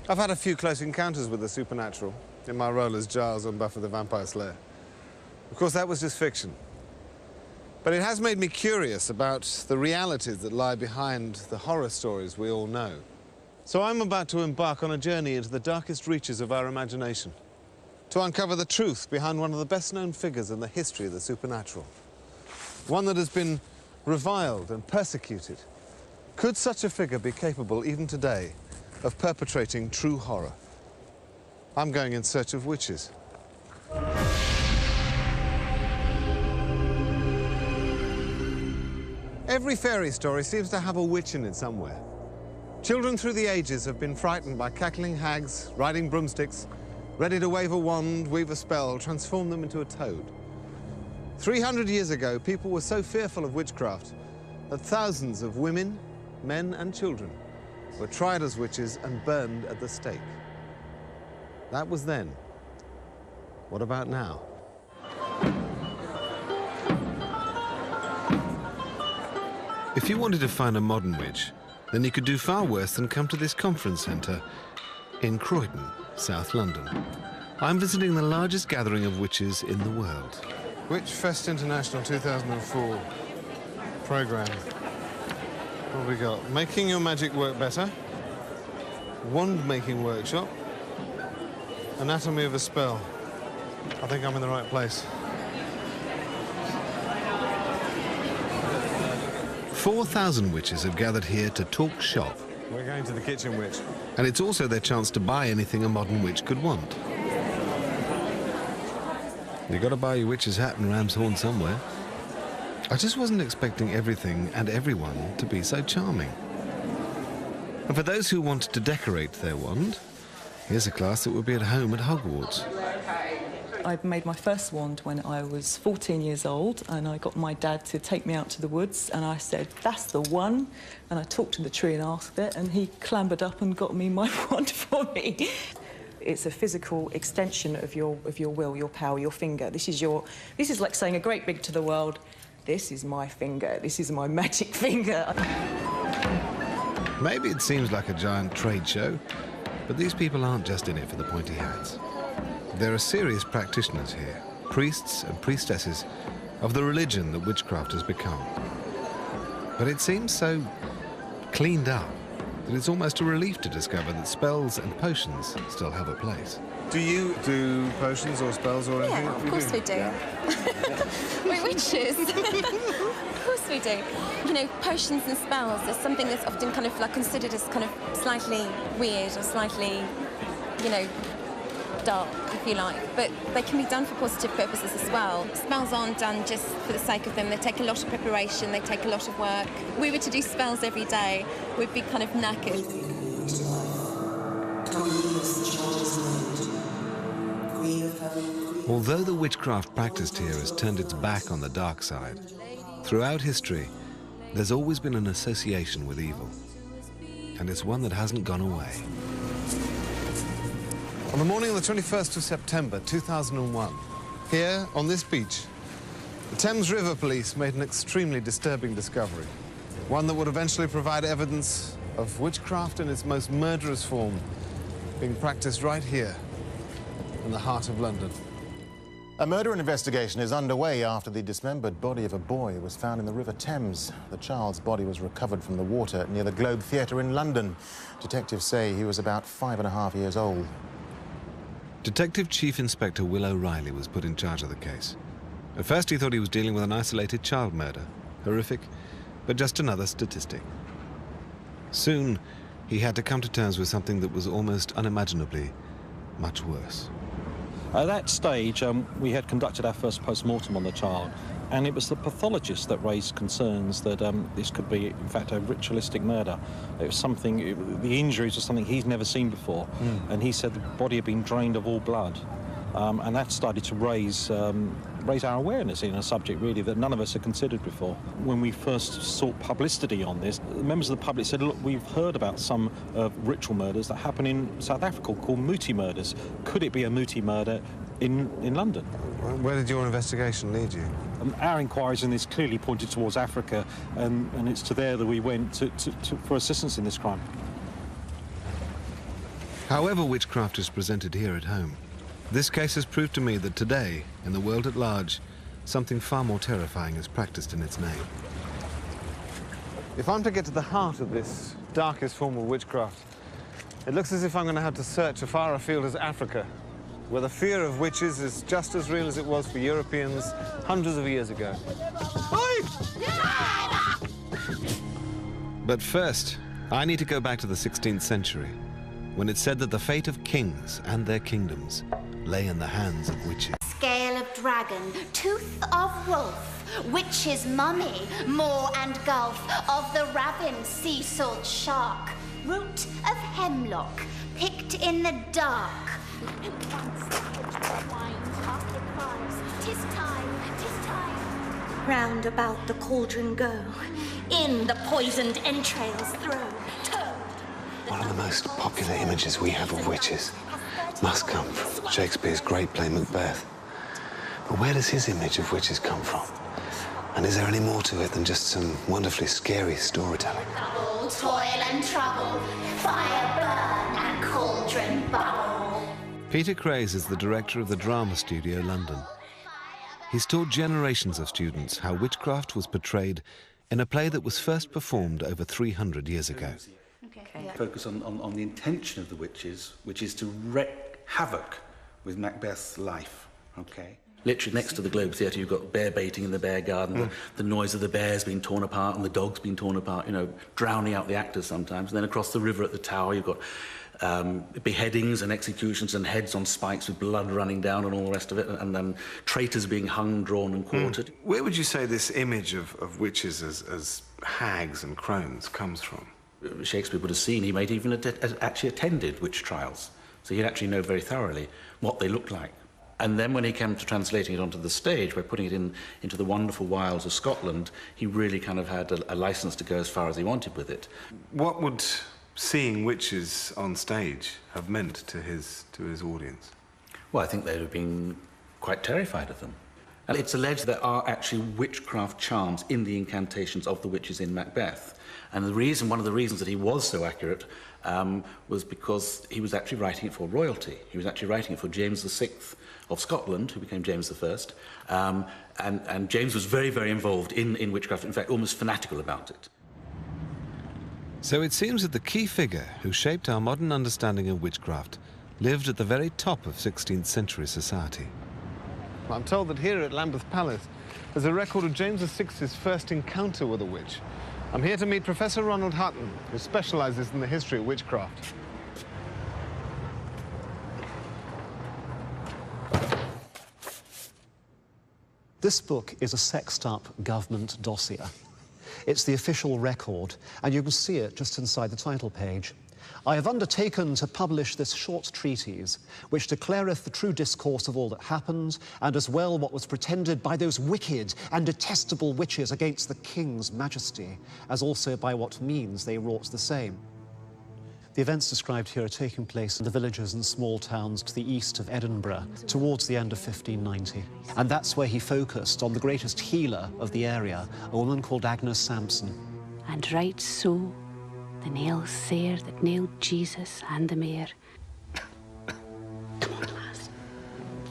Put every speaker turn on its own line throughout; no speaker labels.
I've had a few close encounters with the supernatural in my role as Giles on Buffy the Vampire Slayer. Of course, that was just fiction. But it has made me curious about the realities that lie behind the horror stories we all know. So I'm about to embark on a journey into the darkest reaches of our imagination, to uncover the truth behind one of the best-known figures in the history of the supernatural. One that has been reviled and persecuted. Could such a figure be capable, even today, of perpetrating true horror? I'm going in search of witches. Every fairy story seems to have a witch in it somewhere. Children through the ages have been frightened by cackling hags, riding broomsticks, ready to wave a wand, weave a spell, transform them into a toad. 300 years ago, people were so fearful of witchcraft that thousands of women, men and children were tried as witches and burned at the stake. That was then. What about now? If you wanted to find a modern witch, then you could do far worse than come to this conference centre in Croydon, South London. I'm visiting the largest gathering of witches in the world. Witch Fest International 2004 programme. What have we got? Making your magic work better. Wand-making workshop. Anatomy of a spell. I think I'm in the right place. 4,000 witches have gathered here to talk shop. We're going to the Kitchen Witch. And it's also their chance to buy anything a modern witch could want. You've got to buy your witch's hat and ram's horn somewhere. I just wasn't expecting everything and everyone to be so charming. And for those who want to decorate their wand, here's a class that will be at home at Hogwarts.
I made my first wand when I was 14 years old, and I got my dad to take me out to the woods, and I said, that's the one. And I talked to the tree and asked it, and he clambered up and got me my wand for me. It's a physical extension of your will, your power, your finger. This is like saying a great big to the world, this is my finger, this is my magic finger.
Maybe it seems like a giant trade show, but these people aren't just in it for the pointy hats. There are serious practitioners here, priests and priestesses of the religion that witchcraft has become. But it seems so cleaned up that it's almost a relief to discover that spells and potions still have a place. Do you do potions or spells or anything?
Yeah, of course we do. Yeah. We're witches. Of course we do. You know, potions and spells is something that's often kind of like considered as kind of slightly weird or slightly, you know, dark, if you like, but they can be done for positive purposes as well. Spells aren't done just for the sake of them. They take a lot of preparation, they take a lot of work. If we were to do spells every day, we'd be kind of knackered.
Although the witchcraft practiced here has turned its back on the dark side, throughout history, there's always been an association with evil. And it's one that hasn't gone away. On the morning of the 21st of September 2001, here on this beach, the Thames River Police made an extremely disturbing discovery. One that would eventually provide evidence of witchcraft in its most murderous form being practiced right here in the heart of London.
A murder investigation is underway after the dismembered body of a boy was found in the River Thames. The child's body was recovered from the water near the Globe Theatre in London. Detectives say he was about 5.5 years old.
Detective Chief Inspector Will O'Reilly was put in charge of the case. At first he thought he was dealing with an isolated child murder. Horrific, but just another statistic. Soon, he had to come to terms with something that was almost unimaginably much worse.
At that stage, we had conducted our first post-mortem on the child, and it was the pathologist that raised concerns that this could be, in fact, a ritualistic murder. It was something, the injuries were something he's never seen before, and he said the body had been drained of all blood. And that started to raise our awareness in a subject, really, that none of us had considered before. When we first sought publicity on this, members of the public said, look, we've heard about some ritual murders that happen in South Africa called Muti murders. Could it be a Muti murder in London?
Where did your investigation lead you?
Our inquiries in this clearly pointed towards Africa, and it's to there that we went for assistance in this crime.
However witchcraft is presented here at home, this case has proved to me that today, in the world at large, something far more terrifying is practiced in its name. If I'm to get to the heart of this darkest form of witchcraft, it looks as if I'm going to have to search as far afield as Africa, where the fear of witches is just as real as it was for Europeans hundreds of years ago. But first, I need to go back to the 16th century, when it said that the fate of kings and their kingdoms lay in the hands of witches.
Scale of dragon, tooth of wolf, witch's mummy, moor and gulf, of the ravin, sea salt shark, root of hemlock, picked in the dark. Tis time, round about the cauldron go, in the poisoned entrails throw,
One of the most popular images we have of witches must come from Shakespeare's great play Macbeth. But where does his image of witches come from? And is there any more to it than just some wonderfully scary storytelling?
Toil and trouble, fire burn and cauldron bubble.
Peter Craze is the director of the Drama Studio London. He's taught generations of students how witchcraft was portrayed in a play that was first performed over 300 years ago.
Focus on the intention of the witches, which is to wreak havoc with Macbeth's life, okay? Literally next to the Globe Theatre, you've got bear baiting in the bear garden, the noise of the bears being torn apart and the dogs being torn apart, you know, drowning out the actors sometimes. And then across the river at the Tower, you've got beheadings and executions and heads on spikes with blood running down and all the rest of it, and then traitors being hung, drawn and quartered.
Where would you say this image of witches as hags and crones comes from?
Shakespeare would have seen, he might even actually attended witch trials, so he'd actually know very thoroughly what they looked like. And then when he came to translating it onto the stage, by putting it into the wonderful wilds of Scotland, he really kind of had a license to go as far as he wanted with it.
What would seeing witches on stage have meant to his audience?
Well, I think they'd have been quite terrified of them. And it's alleged there are actually witchcraft charms in the incantations of the witches in Macbeth. And one of the reasons that he was so accurate was because he was actually writing it for royalty. He was actually writing it for James VI of Scotland, who became James I. And James was very, very involved in witchcraft, in fact, almost fanatical about it.
So it seems that the key figure who shaped our modern understanding of witchcraft lived at the very top of 16th century society. I'm told that here at Lambeth Palace there's a record of James VI's first encounter with a witch. I'm here to meet Professor Ronald Hutton, who specializes in the history of witchcraft.
This book is a sexed-up government dossier. It's the official record, and you can see it just inside the title page. I have undertaken to publish this short treatise, which declareth the true discourse of all that happened, and as well what was pretended by those wicked and detestable witches against the king's majesty, as also by what means they wrought the same. The events described here are taking place in the villages and small towns to the east of Edinburgh, towards the end of 1590. And that's where he focused on the greatest healer of the area, a woman called Agnes Sampson.
And right so, the nails sair that nailed Jesus and the mare. Come on, lass.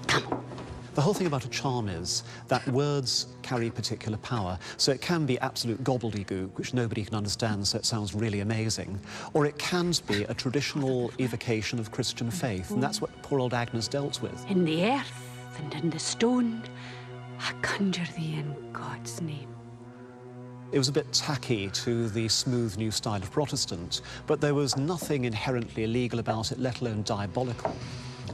Come on.
The whole thing about a charm is that words carry particular power, so it can be absolute gobbledygook, which nobody can understand, so it sounds really amazing, or it can be a traditional evocation of Christian faith, and that's what poor old Agnes dealt with.
In the earth and in the stone, I conjure thee in God's name.
It was a bit tacky to the smooth new style of Protestant, but there was nothing inherently illegal about it, let alone diabolical.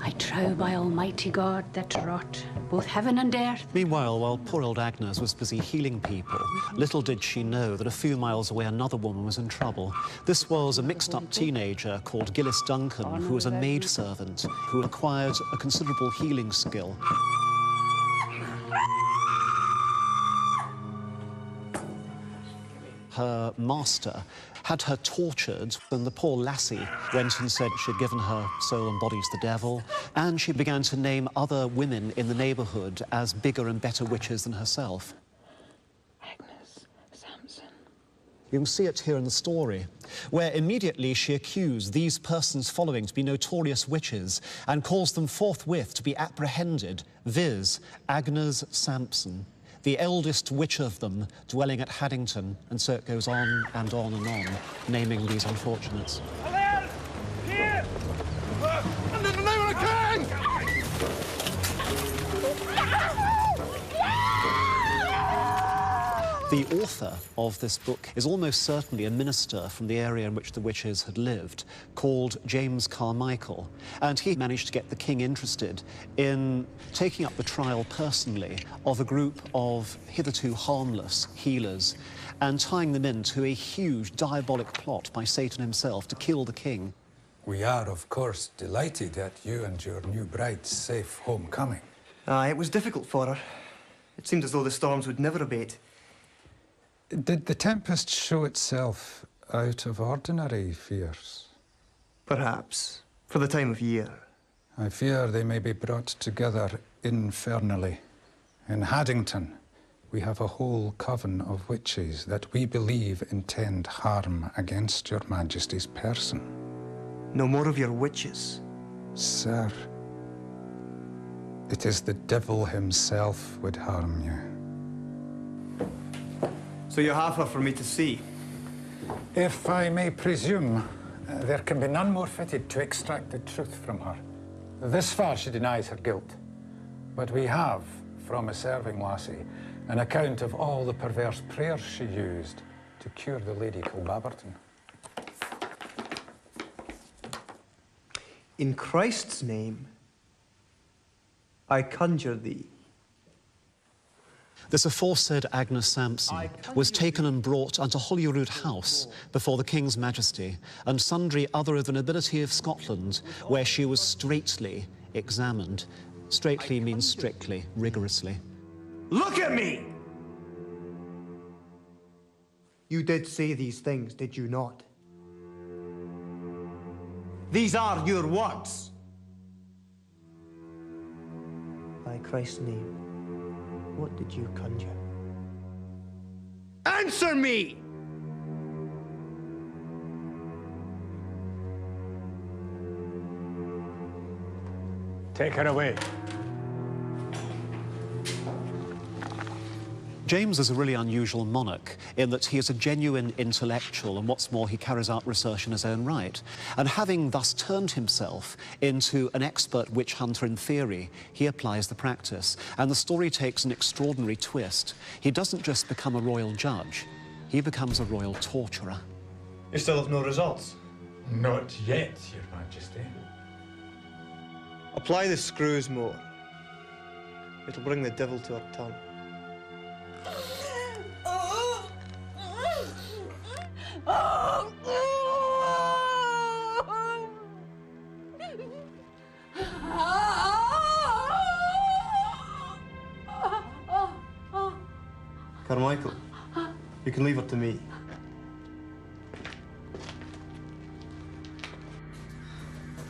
I trow by Almighty God that wrought both heaven and earth.
Meanwhile, while poor old Agnes was busy healing people, little did she know that a few miles away another woman was in trouble. This was a mixed-up teenager called Gillis Duncan, who was a maidservant who acquired a considerable healing skill. Her master had her tortured, and the poor lassie went and said she'd given her soul and body to the devil, and she began to name other women in the neighbourhood as bigger and better witches than herself.
Agnes Sampson.
You can see it here in the story. where immediately she accused these persons following to be notorious witches and caused them forthwith to be apprehended, viz. Agnes Sampson, the eldest witch of them, dwelling at Haddington, and so it goes on and on and on, naming these unfortunates.
Here! And in the name of the king!
The author of this book is almost certainly a minister from the area in which the witches had lived, called James Carmichael, and he managed to get the king interested in taking up the trial personally of a group of hitherto harmless healers and tying them into a huge diabolic plot by Satan himself to kill the king.
We are, of course, delighted at you and your new bride's safe homecoming.
It was difficult for her. It seemed as though the storms would never abate.
Did the tempest show itself out of ordinary fears?
Perhaps, for the time of year.
I fear they may be brought together infernally. In Haddington, we have a whole coven of witches that we believe intend harm against your Majesty's person.
No more of your witches.
Sir, it is the devil himself would harm you.
So you have her for me to see?
If I may presume, there can be none more fitted to extract the truth from her. This far she denies her guilt. But we have, from a serving lassie, an account of all the perverse prayers she used to cure the Lady Kilbaberton.
In Christ's name, I conjure thee.
This aforesaid Agnes Sampson was taken and brought unto Holyrood House before the King's Majesty and sundry other of the nobility of Scotland, where she was straitly examined. Straitly means strictly, rigorously.
Look at me! You did say these things, did you not? These are your words. By Christ's name, what did you conjure? Answer me!
Take her away.
James is a really unusual monarch in that he is a genuine intellectual, and what's more, he carries out research in his own right. And having thus turned himself into an expert witch hunter in theory, he applies the practice. And the story takes an extraordinary twist. He doesn't just become a royal judge, he becomes a royal torturer.
You still have no results?
Not yet, Your Majesty.
Apply the screws more. It'll bring the devil to her tongue. Carmichael, you can leave her to me.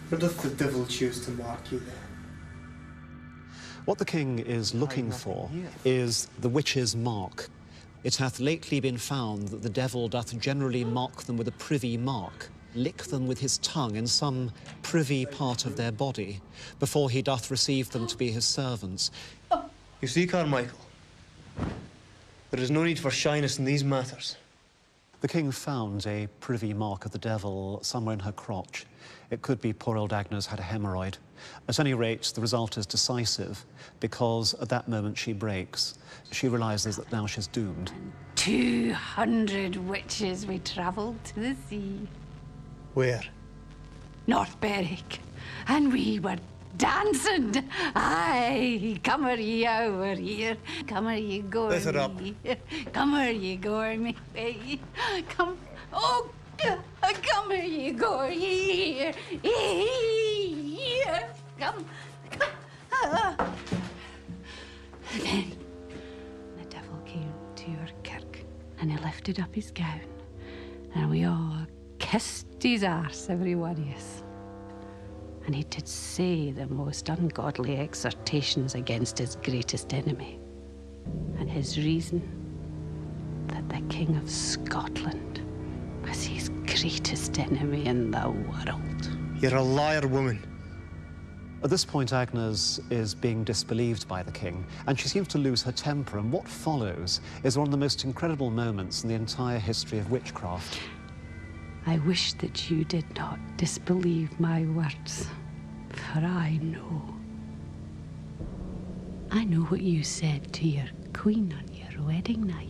Where doth the devil choose to mark you then?
What the king is looking for is the witch's mark. It hath lately been found that the devil doth generally mark them with a privy mark, lick them with his tongue in some privy part of their body, before he doth receive them to be his servants.
You see, Carmichael, there is no need for shyness in these matters.
The king found a privy mark of the devil somewhere in her crotch. It could be poor old Agnes had a hemorrhoid. At any rate, the result is decisive, because at that moment she breaks. She realises that now she's doomed.
200 witches we travelled to the sea.
Where?
North Berwick. And we were dancing. Aye, come here, ye over here. Come here, ye go.
Let her up.
Come here, ye go, me. Come. Oh, come here, ye go. Here. Here. Come. And then the devil came to your kirk and he lifted up his gown and we all kissed his arse, every one of us. And he did say the most ungodly exhortations against his greatest enemy. And his reason, that the King of Scotland was his greatest enemy in the world.
You're a liar, woman.
At this point, Agnes is being disbelieved by the king, and she seems to lose her temper, and what follows is one of the most incredible moments in the entire history of witchcraft.
I wish that you did not disbelieve my words, for I know. I know what you said to your queen on your wedding night.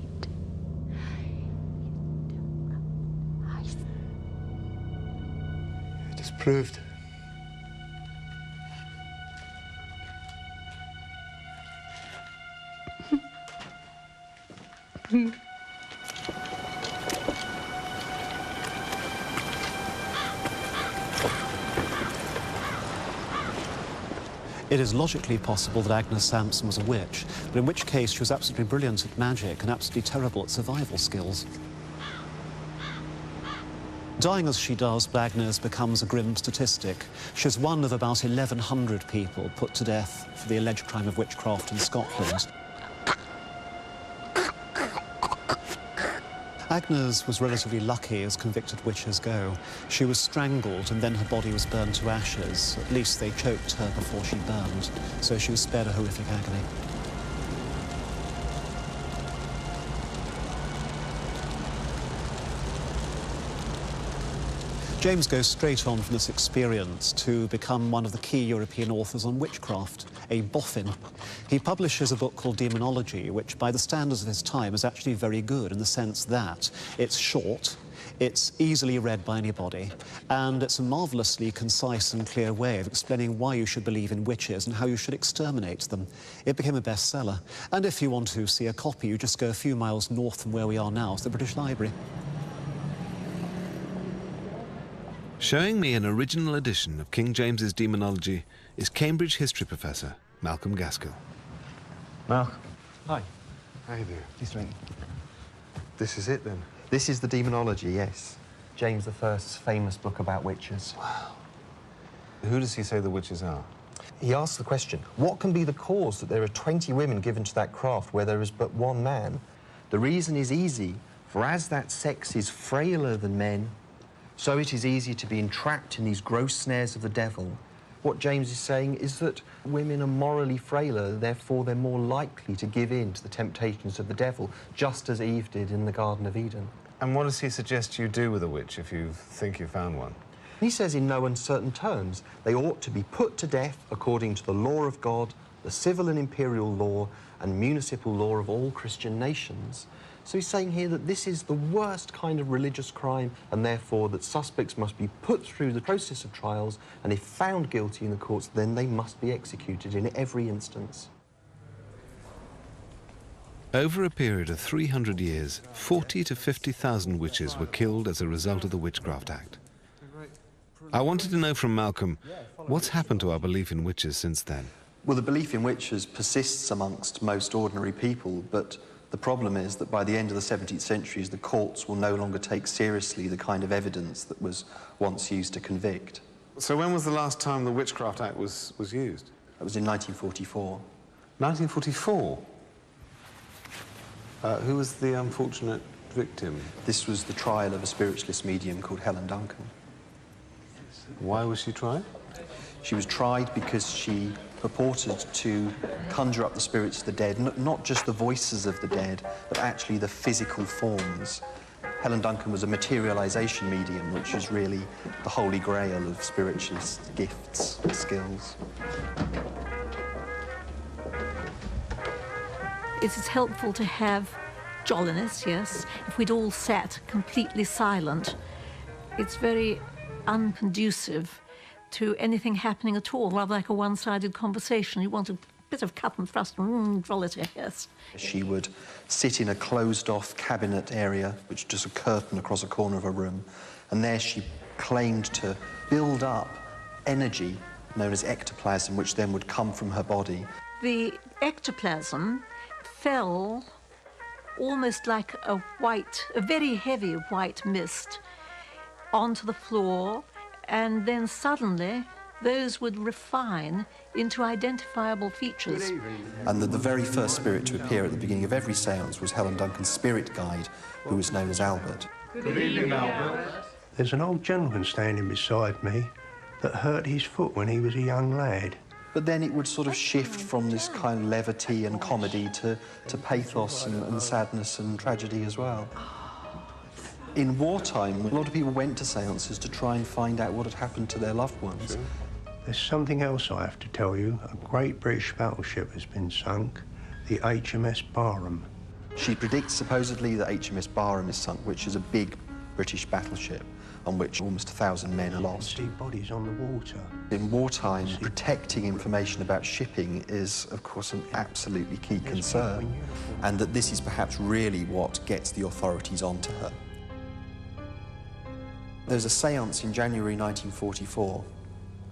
It is proved.
It is logically possible that Agnes Sampson was a witch, but in which case she was absolutely brilliant at magic and absolutely terrible at survival skills. Dying as she does, Agnes becomes a grim statistic. She's one of about 1,100 people put to death for the alleged crime of witchcraft in Scotland. Agnes was relatively lucky as convicted witches go. She was strangled and then her body was burned to ashes. At least they choked her before she burned, so she was spared a horrific agony. James goes straight on from this experience to become one of the key European authors on witchcraft, a boffin. He publishes a book called Demonology, which by the standards of his time is actually very good in the sense that it's short, it's easily read by anybody, and it's a marvellously concise and clear way of explaining why you should believe in witches and how you should exterminate them. It became a bestseller, and if you want to see a copy, you just go a few miles north from where we are now to the British Library.
Showing me an original edition of King James's Demonology is Cambridge history professor Malcolm Gaskill.
Malcolm.
Hi.
How you doing?
Pleased to meet you.
This is it, then?
This is the Demonology, yes. James I's famous book about witches.
Wow. Who does he say the witches are?
He asks the question, what can be the cause that there are 20 women given to that craft where there is but one man? The reason is easy, for as that sex is frailer than men, so it is easy to be entrapped in these gross snares of the devil. What James is saying is that women are morally frailer, therefore they're more likely to give in to the temptations of the devil, just as Eve did in the Garden of Eden.
And what does he suggest you do with a witch if you think you found one?
He says in no uncertain terms, they ought to be put to death according to the law of God, the civil and imperial law, and municipal law of all Christian nations. So he's saying here that this is the worst kind of religious crime, and therefore that suspects must be put through the process of trials, and if found guilty in the courts, then they must be executed in every instance.
Over a period of 300 years, 40 to 50,000 witches were killed as a result of the Witchcraft Act. I wanted to know from Malcolm, what's happened to our belief in witches since then?
Well, the belief in witches persists amongst most ordinary people, but the problem is that by the end of the 17th century, the courts will no longer take seriously the kind of evidence that was once used to convict.
So when was the last time the Witchcraft Act was used?
That was in 1944.
1944? Who was the unfortunate victim?
This was the trial of a spiritualist medium called Helen Duncan.
Why was she tried?
She was tried because she purported to conjure up the spirits of the dead, not just the voices of the dead, but actually the physical forms. Helen Duncan was a materialization medium, which is really the holy grail of spiritualist gifts and skills.
It is helpful to have jolliness, yes. If we'd all sat completely silent, it's very unconducive to anything happening at all, rather like a one-sided conversation. You want a bit of cut and thrust and jollity, yes.
She would sit in a closed-off cabinet area, which is just a curtain across a corner of a room, and there she claimed to build up energy known as ectoplasm, which then would come from her body.
The ectoplasm fell almost like a very heavy white mist onto the floor, and then suddenly those would refine into identifiable features.
And the very first spirit to appear at the beginning of every séance was Helen Duncan's spirit guide, who was known as Albert.
Good evening, Albert.
There's an old gentleman standing beside me that hurt his foot when he was a young lad.
But then it would sort of shift from this kind of levity and comedy to pathos and sadness and tragedy as well. In wartime, a lot of people went to seances to try and find out what had happened to their loved ones.
There's something else I have to tell you. A great British battleship has been sunk, the HMS Barham.
She predicts supposedly that HMS Barham is sunk, which is a big British battleship on which almost 1,000 men are lost.
See bodies on the water.
In wartime, protecting information about shipping is, of course, an absolutely key concern, and that this is perhaps really what gets the authorities onto her. There's a séance in January 1944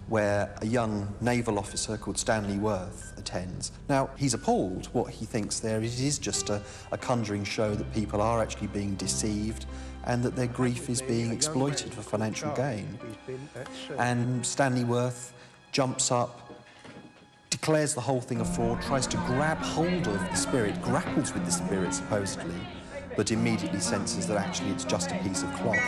where a young naval officer called Stanley Worth attends. Now, he's appalled. What he thinks there is just a conjuring show that people are actually being deceived and that their grief is being exploited for financial gain. And Stanley Worth jumps up, declares the whole thing a fraud, tries to grab hold of the spirit, grapples with the spirit supposedly, but immediately senses that actually it's just a piece of cloth.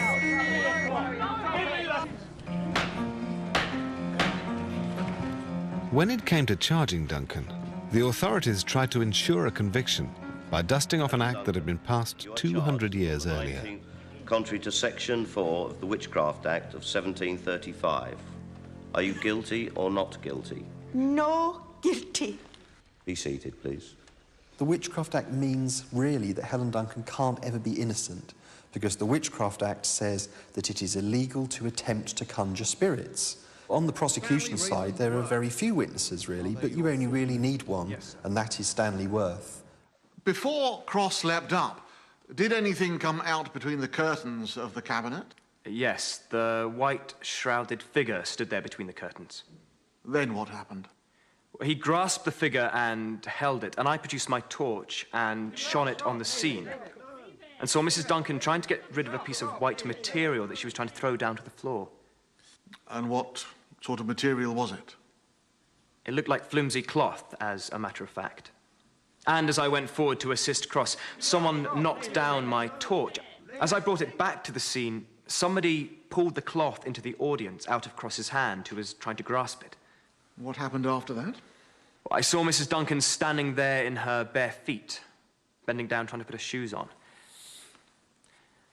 When it came to charging Duncan, the authorities tried to ensure a conviction by dusting off an act that had been passed 200 years earlier.
Contrary to Section 4 of the Witchcraft Act of 1735. Are you guilty or not guilty?
No guilty.
Be seated, please.
The Witchcraft Act means, really, that Helen Duncan can't ever be innocent, because the Witchcraft Act says that it is illegal to attempt to conjure spirits. On the prosecution side, there are very few witnesses, really, but you only really need one, and that is Stanley Worth.
Before Cross leapt up, did anything come out between the curtains of the cabinet?
Yes, the white shrouded figure stood there between the curtains.
Then what happened?
He grasped the figure and held it, and I produced my torch and shone it on the scene, and saw Mrs. Duncan trying to get rid of a piece of white material that she was trying to throw down to the floor.
And what sort of material was it?
It looked like flimsy cloth, as a matter of fact. And as I went forward to assist Cross, someone knocked down my torch. As I brought it back to the scene, somebody pulled the cloth into the audience out of Cross's hand, who was trying to grasp it.
What happened after that?
I saw Mrs. Duncan standing there in her bare feet, bending down trying to put her shoes on.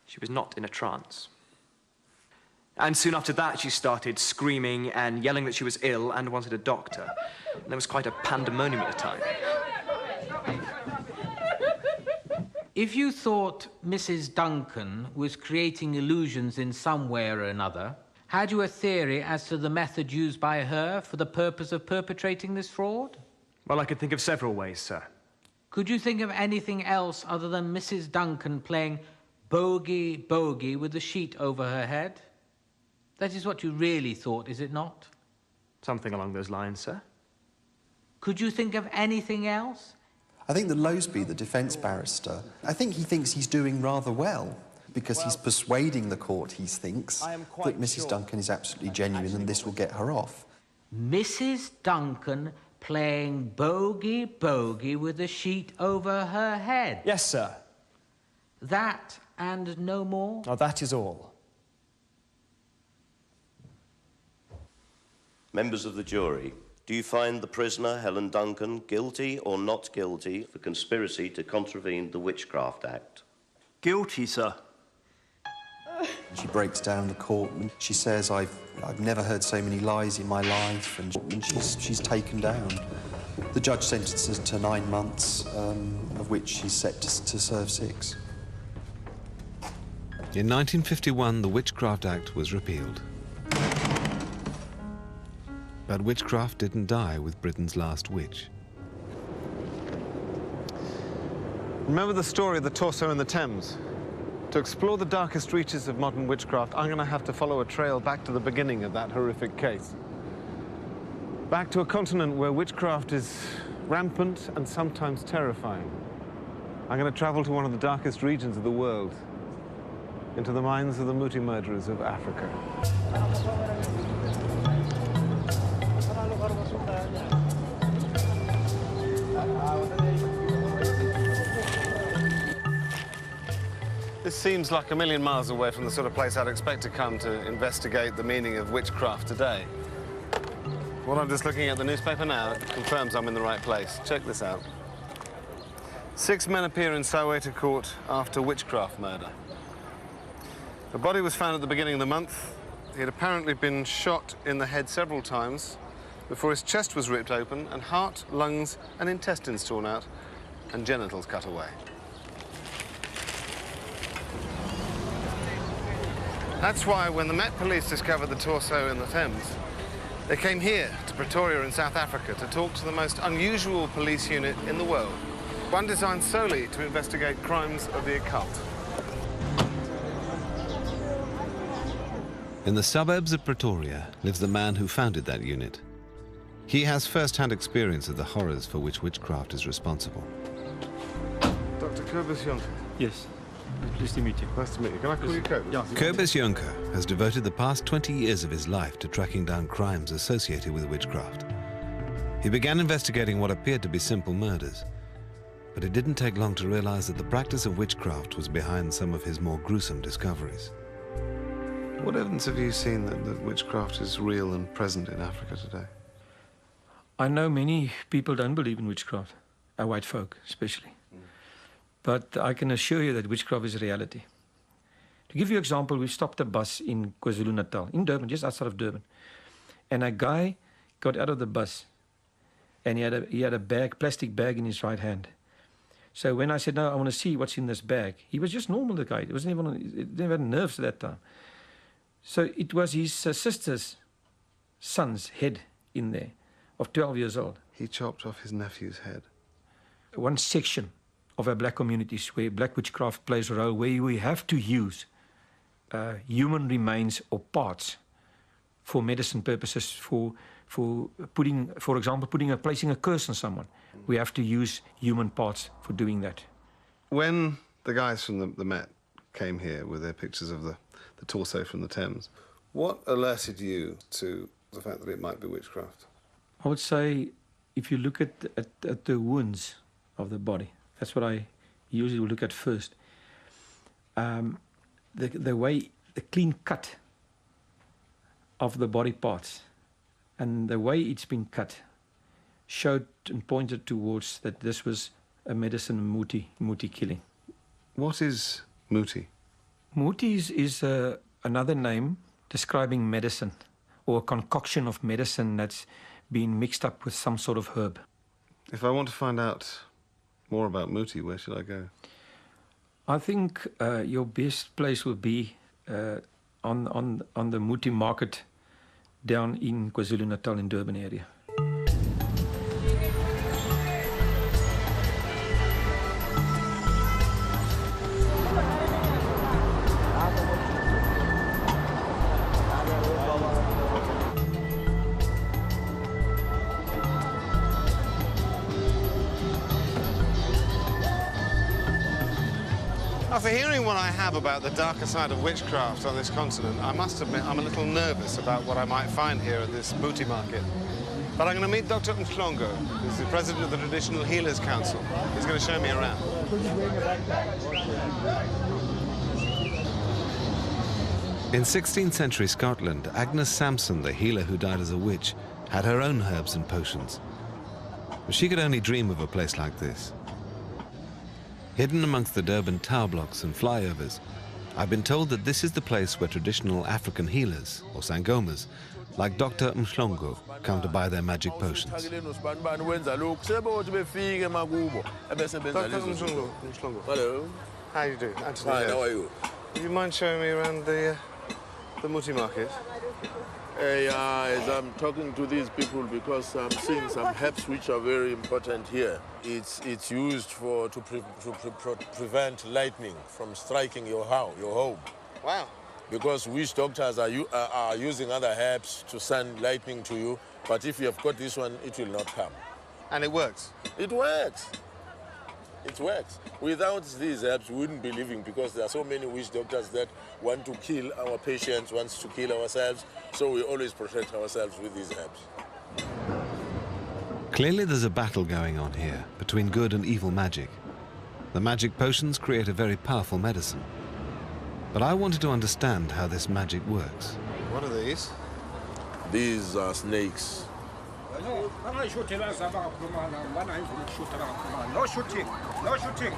She was not in a trance. And soon after that, she started screaming and yelling that she was ill and wanted a doctor. And there was quite a pandemonium at the time.
If you thought Mrs. Duncan was creating illusions in some way or another, had you a theory as to the method used by her for the purpose of perpetrating this fraud?
Well, I could think of several ways, sir.
Could you think of anything else other than Mrs. Duncan playing bogey, bogey with the sheet over her head? That is what you really thought, is it not?
Something along those lines, sir.
Could you think of anything else?
I think that Loseby, the defence barrister, I think he thinks he's doing rather well, because he's persuading the court, he thinks, that Mrs. Duncan is absolutely genuine and this will get her off.
Mrs. Duncan playing bogey, bogey with a sheet over her head?
Yes, sir.
That and no more?
Oh, that is all.
Members of the jury, do you find the prisoner, Helen Duncan, guilty or not guilty for conspiracy to contravene the Witchcraft Act?
Guilty, sir.
She breaks down the court and she says, I've never heard so many lies in my life, and she's taken down. The judge sentences her to 9 months, of which she's set to serve 6.
In 1951, the Witchcraft Act was repealed. But witchcraft didn't die with Britain's last witch. Remember the story of the torso in the Thames? To explore the darkest reaches of modern witchcraft, I'm going to have to follow a trail back to the beginning of that horrific case. Back to a continent where witchcraft is rampant and sometimes terrifying. I'm going to travel to one of the darkest regions of the world, into the minds of the Muti murderers of Africa. This seems like a million miles away from the sort of place I'd expect to come to investigate the meaning of witchcraft today. Well, I'm just looking at the newspaper now. It confirms I'm in the right place. Check this out. 6 men appear in Soweto court after witchcraft murder. The body was found at the beginning of the month. He had apparently been shot in the head several times before his chest was ripped open and heart, lungs and intestines torn out and genitals cut away. That's why when the Met Police discovered the torso in the Thames, they came here to Pretoria in South Africa to talk to the most unusual police unit in the world, one designed solely to investigate crimes of the occult.
In the suburbs of Pretoria lives the man who founded that unit. He has first-hand experience of the horrors for which witchcraft is responsible.
Dr. Kobus Jonker.
Yes. Pleased to meet you.
Nice to meet you. Can I call you Kobus?
Yeah.
Kobus Jonker has devoted the past 20 years of his life to tracking down crimes associated with witchcraft. He began investigating what appeared to be simple murders, but it didn't take long to realize that the practice of witchcraft was behind some of his more gruesome discoveries.
What evidence have you seen that witchcraft is real and present in Africa today?
I know many people don't believe in witchcraft, our white folk especially. But I can assure you that witchcraft is a reality. To give you an example, we stopped a bus in KwaZulu-Natal, in Durban, just outside of Durban. And a guy got out of the bus and he had a bag, plastic bag in his right hand. So when I said, no, I want to see what's in this bag, he was just normal, the guy. He didn't have nerves at that time. So it was his sister's son's head in there, of 12 years old.
He chopped off his nephew's head.
One section of our black communities where black witchcraft plays a role, where we have to use human remains or parts for medicine purposes, for putting, for example, placing a curse on someone. We have to use human parts for doing that.
When the guys from the Met came here with their pictures of the torso from the Thames, what alerted you to the fact that it might be witchcraft?
I would say if you look at the wounds of the body, that's what I usually look at first. The way, the clean cut of the body parts and the way it's been cut showed and pointed towards that this was a medicine Muti killing.
What is Muti?
Muti is another name describing medicine, or a concoction of medicine that's been mixed up with some sort of herb.
If I want to find out more about Muti, where should I go?
I think your best place would be on the Muti market down in KwaZulu-Natal in Durban area.
After hearing what I have about the darker side of witchcraft on this continent, I must admit I'm a little nervous about what I might find here at this Muti market. But I'm going to meet Dr. Mhlongo, who's the president of the Traditional Healers Council. He's going to show me around.
In 16th century Scotland, Agnes Sampson, the healer who died as a witch, had her own herbs and potions. But she could only dream of a place like this. Hidden amongst the Durban tower blocks and flyovers, I've been told that this is the place where traditional African healers, or sangomas, like Dr. Mhlongo, come to buy their magic potions.
Dr. Mhlongo.
Hello.
How you doing? Anthony.
Hi, how are you?
Do you mind showing me around the Muti market?
As I'm talking to these people because I'm seeing some herbs which are very important here. It's used to prevent lightning from striking your home.
Wow.
Because witch doctors are using other herbs to send lightning to you, but if you have got this one, it will not come.
And it works?
It works. It works. Without these herbs, we wouldn't be living because there are so many witch doctors that want to kill our patients, wants to kill ourselves, so we always protect ourselves with these herbs.
Clearly there's a battle going on here between good and evil magic. The magic potions create a very powerful medicine, But I wanted to understand how this magic works.
What are these?
These are snakes.
No shooting. No shooting.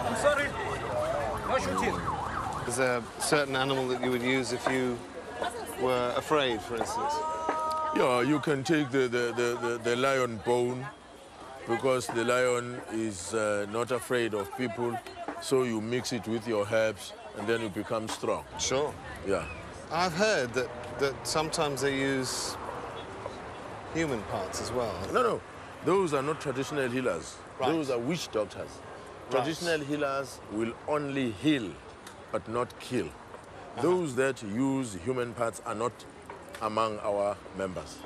I'm sorry. No shooting.
Is there a certain animal that you would use if you were afraid, for instance?
Yeah, you can take the lion bone, because the lion is not afraid of people, so you mix it with your herbs and then you become strong.
Sure.
Yeah.
I've heard that sometimes they use human parts as well.
No. Those are not traditional healers.
Right.
Those are witch doctors.
Right.
Traditional healers will only heal, but not kill. Those that use human parts are not among our members.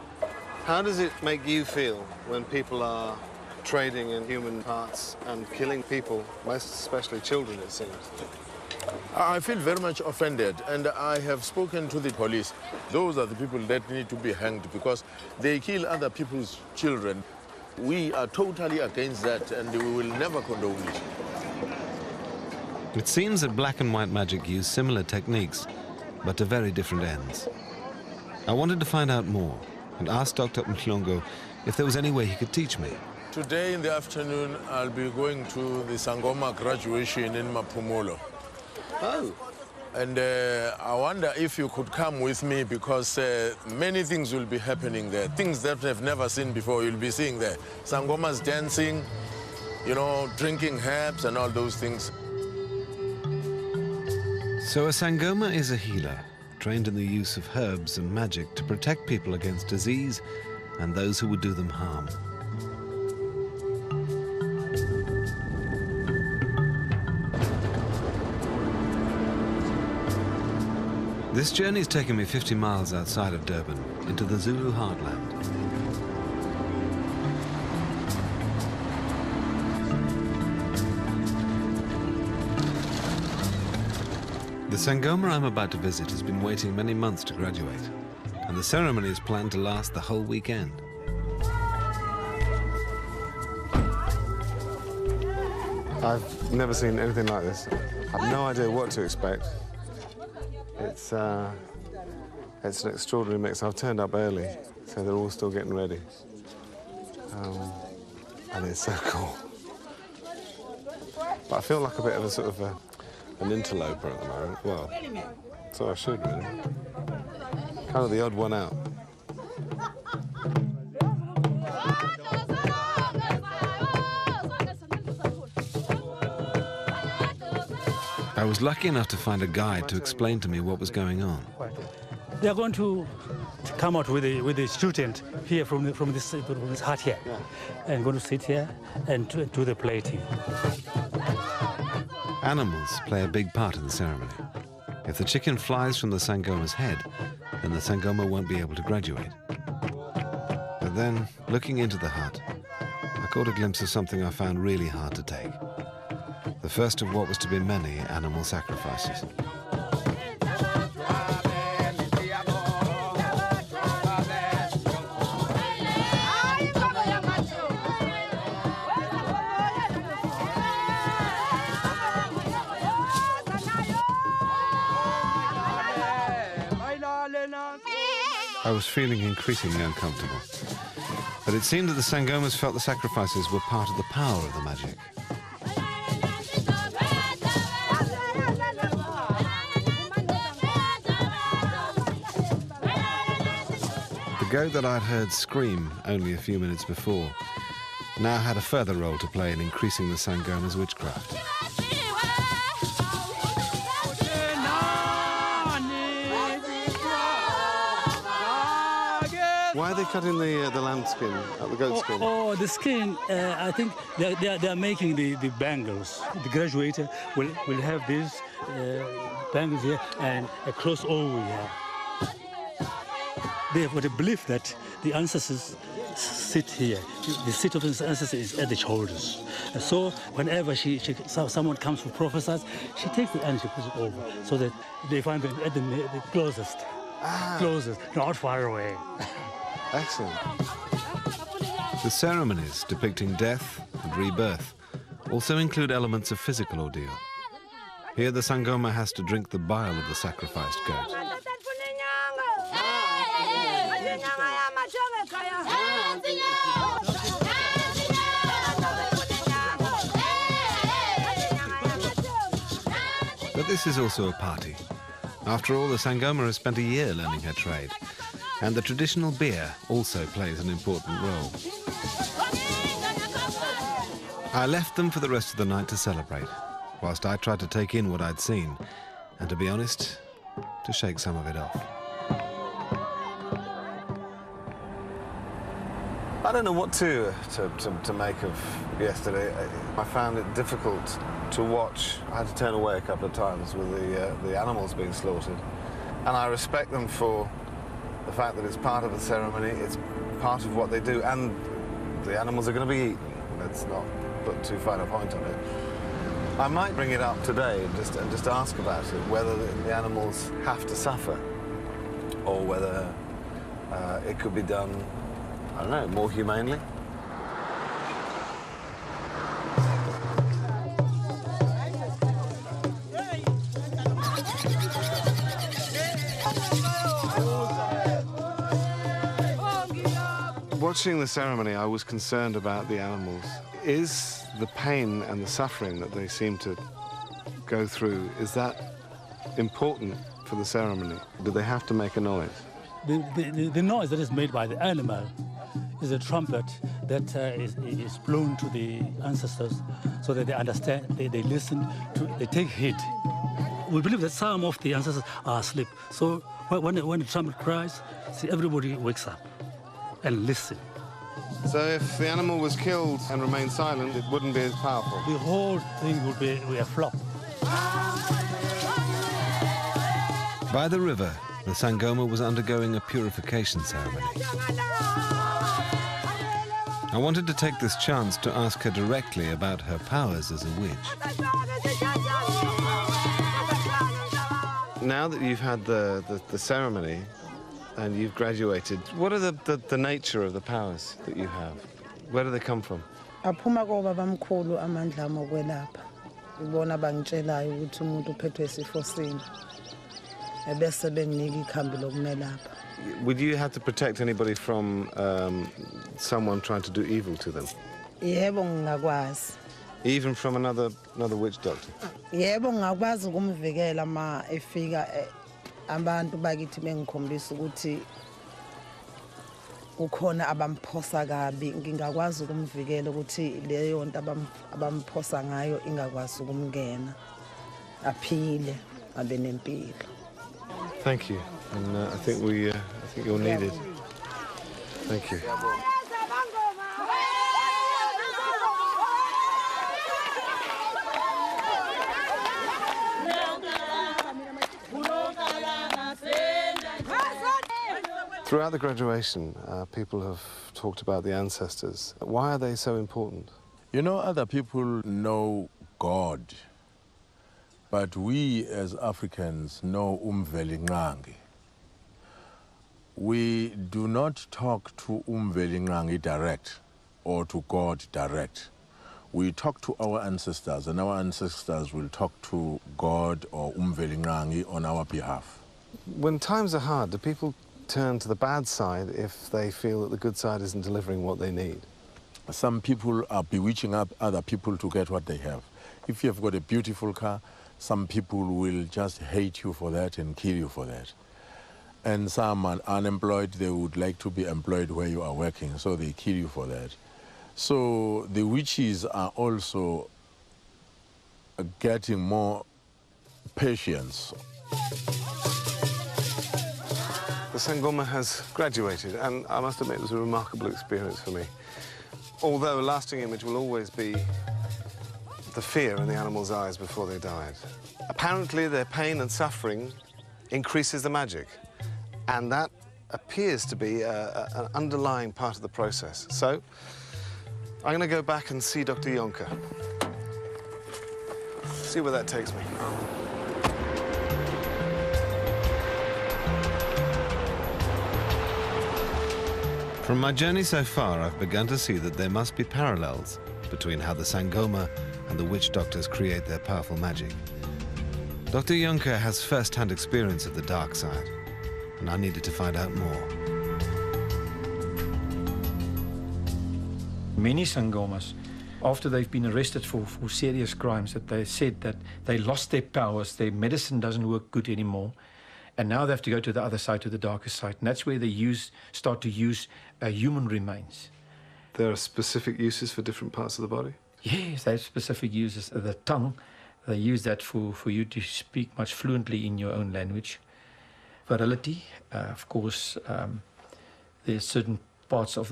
How does it make you feel when people are trading in human parts and killing people, most especially children, it seems?
I feel very much offended, and I have spoken to the police. Those are the people that need to be hanged because they kill other people's children. We are totally against that, and we will never condone it.
It seems that black and white magic use similar techniques, but to very different ends. I wanted to find out more and asked Dr. Mhlongo if there was any way he could teach me.
Today in the afternoon, I'll be going to the Sangoma graduation in Maphumulo.
Oh.
And I wonder if you could come with me because many things will be happening there. Things that I've never seen before, you'll be seeing there. Sangomas dancing, you know, drinking herbs and all those things.
So a Sangoma is a healer, trained in the use of herbs and magic to protect people against disease and those who would do them harm. This journey's taken me 50 miles outside of Durban, into the Zulu heartland. The Sangoma I'm about to visit has been waiting many months to graduate, and the ceremony is planned to last the whole weekend.
I've never seen anything like this. I've no idea what to expect. It's an extraordinary mix. I've turned up early, so they're all still getting ready. And it's so cool. But I feel like a bit of a sort of an interloper at the moment. Well, so I should really. Kind of the odd one out.
I was lucky enough to find a guide to explain to me what was going on.
They are going to come out with a student here from this hut here, and going to sit here and do the plating.
Animals play a big part in the ceremony. If the chicken flies from the Sangoma's head, then the Sangoma won't be able to graduate. But then, looking into the hut, I caught a glimpse of something I found really hard to take. The first of what was to be many animal sacrifices. I was feeling increasingly uncomfortable. But it seemed that the Sangomas felt the sacrifices were part of the power of the magic. The goat that I'd heard scream only a few minutes before now had a further role to play in increasing the Sangoma's witchcraft.
Why are they cutting the lamb skin, the goat skin?
The skin, I think they are making the bangles. The graduator will have these bangles here and a crossover here. They have a belief that the ancestors sit here. The seat of the ancestors is at the shoulders. And so whenever someone comes to prophesy, she takes the hand, she puts it over, so that they find them at the closest, not far away.
Excellent.
The ceremonies depicting death and rebirth also include elements of physical ordeal. Here the Sangoma has to drink the bile of the sacrificed goat. But this is also a party. After all, the Sangoma has spent a year learning her trade, and the traditional beer also plays an important role. I left them for the rest of the night to celebrate, whilst I tried to take in what I'd seen, and to be honest, to shake some of it off.
I don't know what to make of yesterday. I found it difficult to watch. I had to turn away a couple of times with the animals being slaughtered. And I respect them for the fact that it's part of the ceremony, it's part of what they do, and the animals are going to be eaten. Let's not put too fine a point on it. I might bring it up today and just ask about it, whether the animals have to suffer, or whether it could be done, I don't know, more humanely. Watching the ceremony, I was concerned about the animals. Is the pain and the suffering that they seem to go through, is that important for the ceremony? Do they have to make a noise?
The noise that is made by the animal is a trumpet that is blown to the ancestors so that they understand, they listen, they take heed. We believe that some of the ancestors are asleep. So when the trumpet cries, see, everybody wakes up and listen.
So if the animal was killed and remained silent, it wouldn't be as powerful?
The whole thing would be a flop.
By the river, the Sangoma was undergoing a purification ceremony. I wanted to take this chance to ask her directly about her powers as a witch. Now that you've had the ceremony and you've graduated, what are the nature of the powers that you have? Where do they come from?
Aphuma kobabamkhulu amandla amokwelapha. Ibona bangitshelayo ukuthi umuntu uphethwe isifo sini. Ebese benginika ikhambi lokumelapha.
Would you have to protect anybody from someone trying to do evil to them?
Yebo ngingakwazi.
Even from another witch doctor?
Yebo ngingakwazi ukumvikela ma efika abantu bakithi bengikhombisa ukuthi ukhona abamphosa kabi, ngingakwazi ukumvikela ukuthi leyo nto abamphosa ngayo ingakwazi ukumngena aphile abe nempilo.
Thank you, and I think you're needed. Thank you. Throughout the graduation, people have talked about the ancestors. Why are they so important?
You know, other people know God, but we as Africans know Umveli Nqangi. We do not talk to Umveli Nqangi direct or to God direct. We talk to our ancestors, and our ancestors will talk to God or Umveli Nqangi on our behalf.
When times are hard, do people turn to the bad side if they feel that the good side isn't delivering what they need?
Some people are bewitching up other people to get what they have. If you have got a beautiful car, some people will just hate you for that and kill you for that. And some are unemployed, they would like to be employed where you are working, so they kill you for that. So the witches are also getting more patience.
The Sangoma has graduated, and I must admit it was a remarkable experience for me. Although a lasting image will always be the fear in the animals' eyes before they died. Apparently their pain and suffering increases the magic, and that appears to be an underlying part of the process. So I'm going to go back and see Dr. Jonker. See where that takes me.
From my journey so far, I've begun to see that there must be parallels between how the Sangoma and the witch doctors create their powerful magic. Dr. Juncker has first-hand experience of the dark side, and I needed to find out more.
Many Sangomas, after they've been arrested for serious crimes, that they said that they lost their powers, their medicine doesn't work good anymore, and now they have to go to the other side, to the darker side, and that's where they start to use human remains.
There are specific uses for different parts of the body?
Yes, they have specific uses. The tongue, they use that for you to speak much fluently in your own language. Virility, of course, there's certain parts of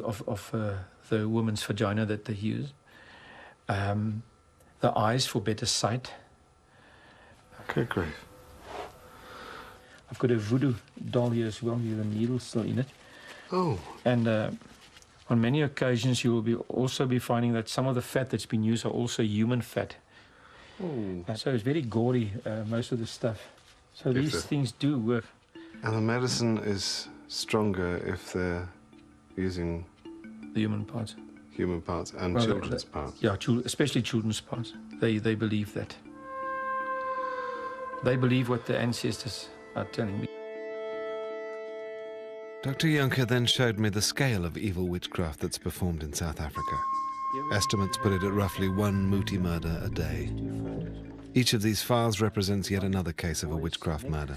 the woman's vagina that they use. The eyes for better sight.
Okay, great.
I've got a voodoo doll here as well, with a needle still in it.
Oh.
And on many occasions you will also be finding that some of the fat that's been used are also human fat.
Oh.
So it's very gory, most of the stuff. So these things do work.
And the medicine is stronger if they're using...
The human parts.
Human parts and children's parts.
Yeah, especially children's parts. They believe that. They believe what the ancestors are telling me.
Dr. Juncker then showed me the scale of evil witchcraft that's performed in South Africa. Estimates put it at roughly 1 Muti murder a day. Each of these files represents yet another case of a witchcraft murder.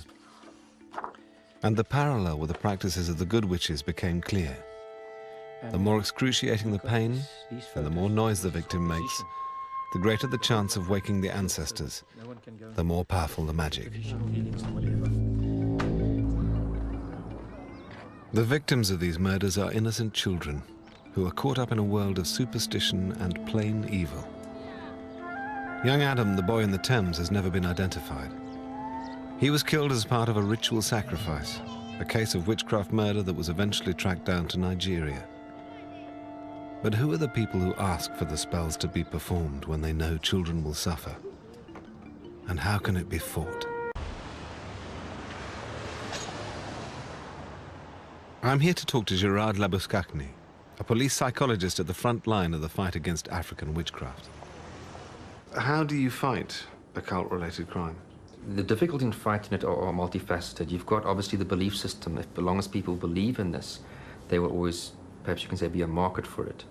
And the parallel with the practices of the good witches became clear. The more excruciating the pain, and the more noise the victim makes, the greater the chance of waking the ancestors, the more powerful the magic. The victims of these murders are innocent children who are caught up in a world of superstition and plain evil. Young Adam, the boy in the Thames, has never been identified. He was killed as part of a ritual sacrifice, a case of witchcraft murder that was eventually tracked down to Nigeria. But who are the people who ask for the spells to be performed when they know children will suffer? And how can it be fought? I'm here to talk to Gerard Labuschagne, a police psychologist at the front line of the fight against African witchcraft.
How do you fight occult-related crime?
The difficulty in fighting it are multifaceted. You've got obviously the belief system. As long as people believe in this, they will always, perhaps you can say, be a market for it.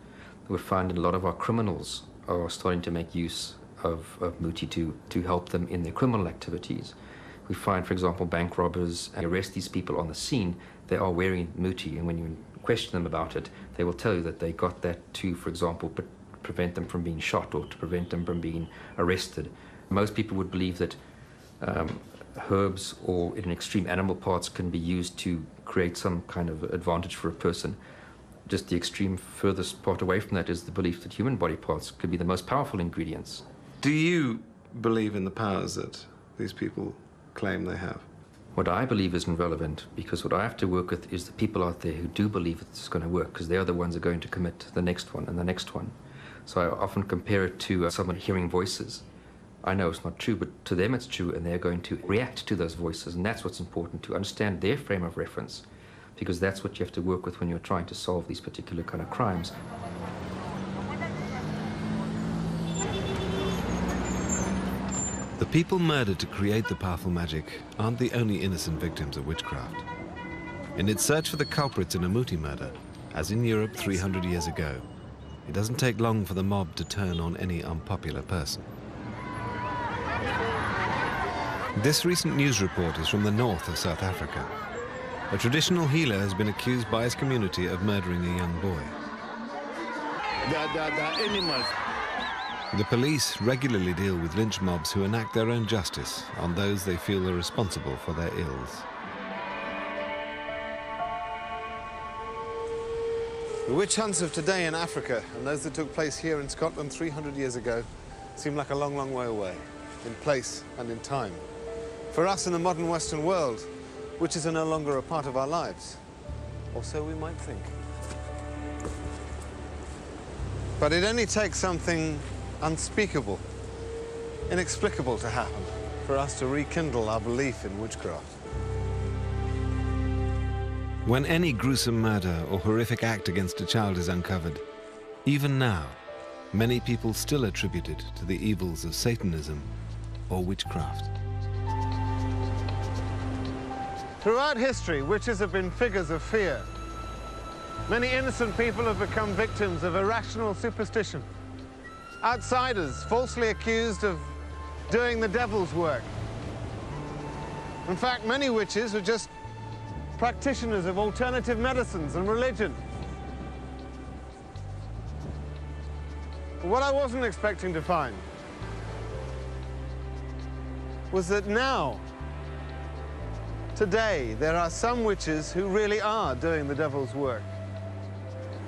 We're finding a lot of our criminals are starting to make use of Muti to help them in their criminal activities. We find, for example, bank robbers arrest these people on the scene. They are wearing Muti, and when you question them about it, they will tell you that they got that to, for example, prevent them from being shot or to prevent them from being arrested. Most people would believe that herbs or in extreme animal parts can be used to create some kind of advantage for a person. Just the extreme furthest part away from that is the belief that human body parts could be the most powerful ingredients.
Do you believe in the powers that these people claim they have?
What I believe isn't relevant, because what I have to work with is the people out there who do believe it's going to work, because they're the ones who are going to commit the next one and the next one. So I often compare it to someone hearing voices. I know it's not true, but to them it's true, and they're going to react to those voices, and that's what's important, to understand their frame of reference, because that's what you have to work with when you're trying to solve these particular kind of crimes.
The people murdered to create the powerful magic aren't the only innocent victims of witchcraft. In its search for the culprits in a Muti murder, as in Europe 300 years ago, it doesn't take long for the mob to turn on any unpopular person. This recent news report is from the north of South Africa. A traditional healer has been accused by his community of murdering a young boy.
They're animals.
The police regularly deal with lynch mobs who enact their own justice on those they feel are responsible for their ills.
The witch hunts of today in Africa and those that took place here in Scotland 300 years ago seem like a long, long way away, in place and in time. For us in the modern Western world, witches are no longer a part of our lives, or so we might think. But it only takes something unspeakable, inexplicable to happen for us to rekindle our belief in witchcraft.
When any gruesome murder or horrific act against a child is uncovered, even now, many people still attribute it to the evils of Satanism or witchcraft.
Throughout history, witches have been figures of fear. Many innocent people have become victims of irrational superstition. Outsiders falsely accused of doing the devil's work. In fact, many witches were just practitioners of alternative medicines and religion. But what I wasn't expecting to find was that now, today, there are some witches who really are doing the devil's work.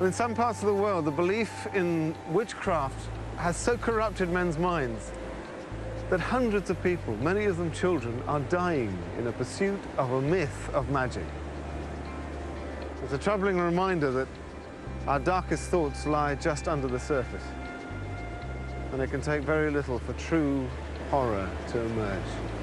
In some parts of the world, the belief in witchcraft has so corrupted men's minds that hundreds of people, many of them children, are dying in a pursuit of a myth of magic. It's a troubling reminder that our darkest thoughts lie just under the surface, and it can take very little for true horror to emerge.